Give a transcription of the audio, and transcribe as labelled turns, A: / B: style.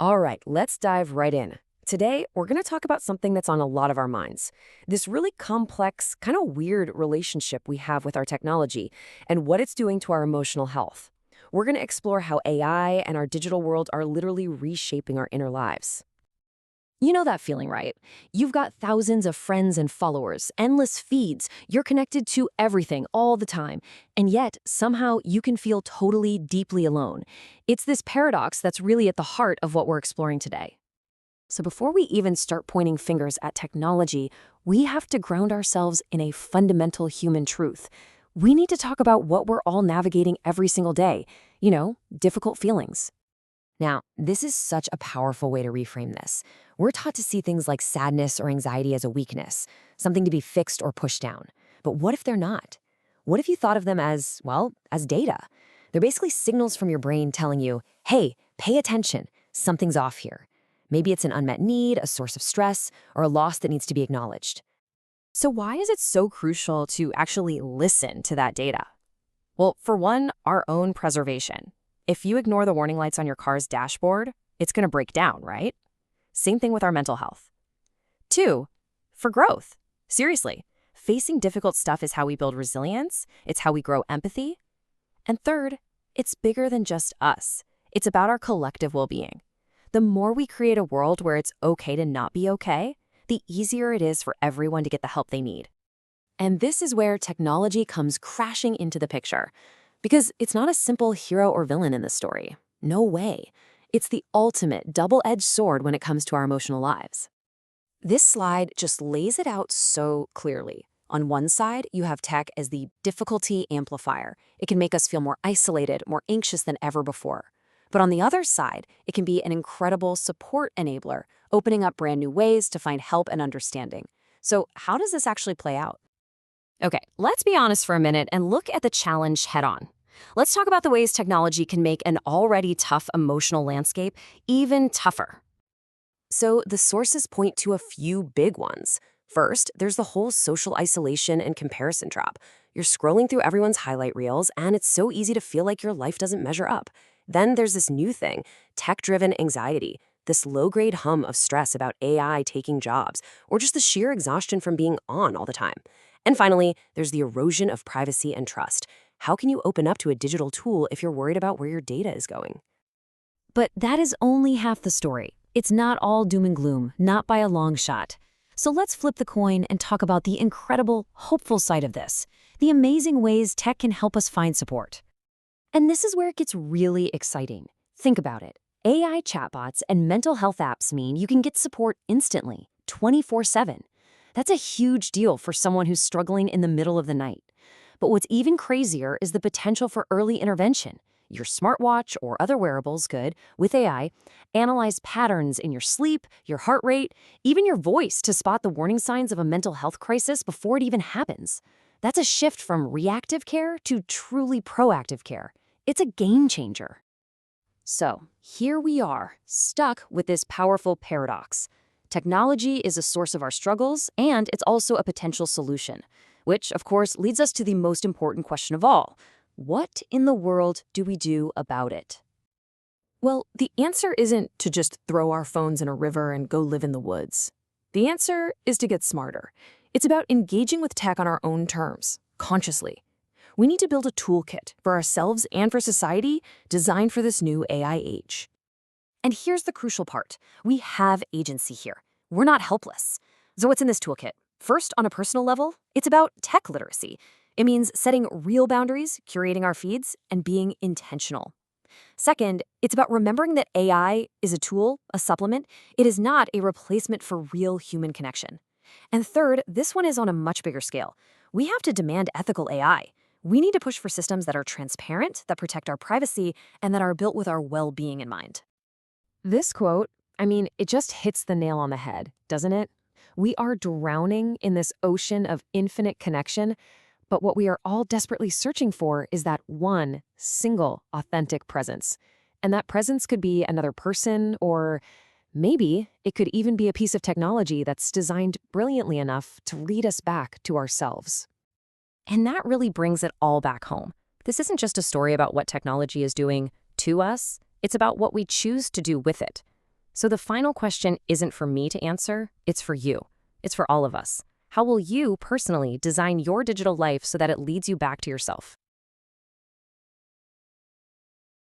A: All right, let's dive right in. Today, we're going to talk about something that's on a lot of our minds. This really complex, kind of weird relationship we have with our technology and what it's doing to our emotional health. We're going to explore how AI and our digital world are literally reshaping our inner lives.
B: You know that feeling, right? You've got thousands of friends and followers, endless feeds, you're connected to everything all the time, and yet somehow you can feel totally, deeply alone. It's this paradox that's really at the heart of what we're exploring today.
A: So, before we even start pointing fingers at technology, we have to ground ourselves in a fundamental human truth. We need to talk about what we're all navigating every single day, difficult feelings. Now, this is such a powerful way to reframe this. We're taught to see things like sadness or anxiety as a weakness, something to be fixed or pushed down. But what if they're not? What if you thought of them as, well, as data? They're basically signals from your brain telling you, hey, pay attention, something's off here. Maybe it's an unmet need, a source of stress, or a loss that needs to be acknowledged.
B: So, why is it so crucial to actually listen to that data? Well, for one, our own preservation. If you ignore the warning lights on your car's dashboard, it's going to break down, right? Same thing with our mental health. Two, for growth. Seriously, facing difficult stuff is how we build resilience, it's how we grow empathy. And third, it's bigger than just us. It's about our collective well-being. The more we create a world where it's okay to not be okay, the easier it is for everyone to get the help they need. And this is where technology comes crashing into the picture. Because it's not a simple hero or villain in this story. No way. It's the ultimate double-edged sword when it comes to our emotional lives. This slide just lays it out so clearly. On one side, you have tech as the difficulty amplifier. It can make us feel more isolated, more anxious than ever before. But on the other side, it can be an incredible support enabler, opening up brand new ways to find help and understanding. So how does this actually play out? Okay, let's be honest for a minute and look at the challenge head on. Let's talk about the ways technology can make an already tough emotional landscape even tougher.
A: So the sources point to a few big ones. First, there's the whole social isolation and comparison trap. You're scrolling through everyone's highlight reels, and it's so easy to feel like your life doesn't measure up. Then there's this new thing, tech-driven anxiety, this low-grade hum of stress about AI taking jobs, or just the sheer exhaustion from being on all the time. And finally, there's the erosion of privacy and trust. How can you open up to a digital tool if you're worried about where your data is going?
B: But that is only half the story. It's not all doom and gloom, not by a long shot. So let's flip the coin and talk about the incredible, hopeful side of this, the amazing ways tech can help us find support. And this is where it gets really exciting. Think about it. AI chatbots and mental health apps mean you can get support instantly, 24/7. That's a huge deal for someone who's struggling in the middle of the night. But what's even crazier is the potential for early intervention. Your smartwatch or other wearables could, with AI, analyze patterns in your sleep, your heart rate, even your voice to spot the warning signs of a mental health crisis before it even happens. That's a shift from reactive care to truly proactive care. It's a game changer. So, here we are, stuck with this powerful paradox. Technology is a source of our struggles, and it's also a potential solution. Which, of course, leads us to the most important question of all. What in the world do we do about it?
A: Well, the answer isn't to just throw our phones in a river and go live in the woods. The answer is to get smarter. It's about engaging with tech on our own terms, consciously. We need to build a toolkit for ourselves and for society designed for this new AI age.
B: And here's the crucial part. We have agency here. We're not helpless. So what's in this toolkit? First, on a personal level, it's about tech literacy. It means setting real boundaries, curating our feeds, and being intentional. Second, it's about remembering that AI is a tool, a supplement. It is not a replacement for real human connection. And third, this one is on a much bigger scale. We have to demand ethical AI. We need to push for systems that are transparent, that protect our privacy, and that are built with our well-being in mind.
A: This quote, it just hits the nail on the head, doesn't it? We are drowning in this ocean of infinite connection, but what we are all desperately searching for is that one single authentic presence. And that presence could be another person, or maybe it could even be a piece of technology that's designed brilliantly enough to lead us back to ourselves.
B: And that really brings it all back home. This isn't just a story about what technology is doing to us, it's about what we choose to do with it. So the final question isn't for me to answer, it's for you. It's for all of us. How will you personally design your digital life so that it leads you back to yourself?